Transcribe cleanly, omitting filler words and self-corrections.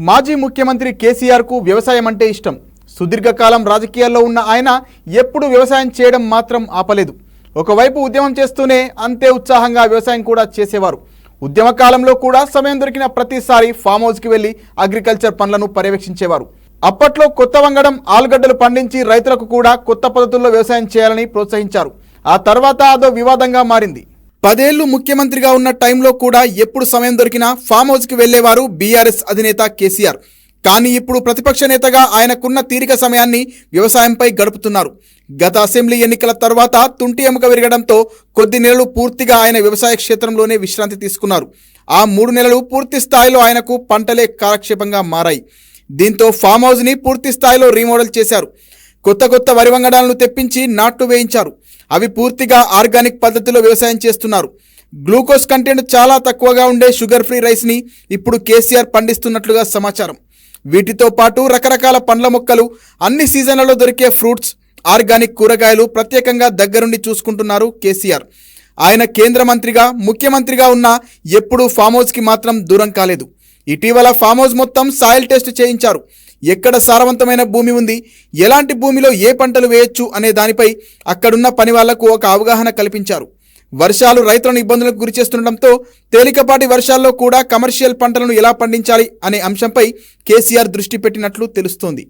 మాజీ ముఖ్యమంత్రి కేసీఆర్కు వ్యవసాయం అంటే ఇష్టం. సుదీర్ఘకాలం రాజకీయాల్లో ఉన్న ఆయన ఎప్పుడు వ్యవసాయం చేయడం మాత్రం ఆపలేదు. ఒకవైపు ఉద్యమం చేస్తూనే అంతే ఉత్సాహంగా వ్యవసాయం కూడా చేసేవారు. ఉద్యమ కాలంలో కూడా సమయం దొరికిన ప్రతిసారి ఫామ్ హౌస్కి వెళ్లి అగ్రికల్చర్ పనులను పర్యవేక్షించేవారు. అప్పట్లో కొత్త వంగడం, ఆలుగడ్డలు పండించి రైతులకు కూడా కొత్త పద్ధతుల్లో వ్యవసాయం చేయాలని ప్రోత్సహించారు. ఆ తర్వాత అదో వివాదంగా మారింది. 10 ఏళ్లు ముఖ్యమంత్రిగా ఉన్న టైంలో కూడా ఎప్పుడు సమయం దొరికినా ఫామ్ హౌస్కి వెళ్లేవారు బీఆర్ఎస్ అధినేత కేసీఆర్. కానీ ఇప్పుడు ప్రతిపక్ష నేతగా ఆయనకున్న తీరిక సమయాన్ని వ్యవసాయంపై గడుపుతున్నారు. గత అసెంబ్లీ ఎన్నికల తర్వాత తుంటి ఎముక విరగడంతో కొద్ది నెలలు పూర్తిగా ఆయన వ్యవసాయ క్షేత్రంలోనే విశ్రాంతి తీసుకున్నారు. ఆ 3 నెలలు పూర్తి స్థాయిలో ఆయనకు పంటలే కాలక్షేపంగా మారాయి. దీంతో ఫామ్ హౌస్ని పూర్తి స్థాయిలో రీమోడల్ చేశారు. కొత్త వరి వంగడాలను తెప్పించి నాట్లు వేయించారు. అవి పూర్తిగా ఆర్గానిక్ పద్ధతిలో వ్యవసాయం చేస్తున్నారు. గ్లూకోజ్ కంటెంట్ చాలా తక్కువగా ఉండే షుగర్ ఫ్రీ రైస్ని ఇప్పుడు కేసీఆర్ పండిస్తున్నట్లుగా సమాచారం. వీటితో పాటు రకరకాల పండ్ల మొక్కలు, అన్ని సీజన్లలో దొరికే ఫ్రూట్స్, ఆర్గానిక్ కూరగాయలు ప్రత్యేకంగా దగ్గరుండి చూసుకుంటున్నారు కేసీఆర్. ఆయన కేంద్ర మంత్రిగా, ముఖ్యమంత్రిగా ఉన్నా ఎప్పుడూ ఫామ్ హౌస్కి మాత్రం దూరం కాలేదు. ఇటీవల ఫామ్ హౌస్ మొత్తం సాయిల్ టెస్ట్ చేయించారు. ఎక్కడ సారవంతమైన భూమి ఉంది, ఎలాంటి భూమిలో ఏ పంటలు వేయొచ్చు అనే దానిపై అక్కడున్న పని వాళ్లకు ఒక అవగాహన కల్పించారు. వర్షాలు రైతులను ఇబ్బందులకు గురిచేస్తుండటంతో తేలికపాటి వర్షాల్లో కూడా కమర్షియల్ పంటలను ఎలా పండించాలి అనే అంశంపై కేసీఆర్ దృష్టి పెట్టినట్లు తెలుస్తోంది.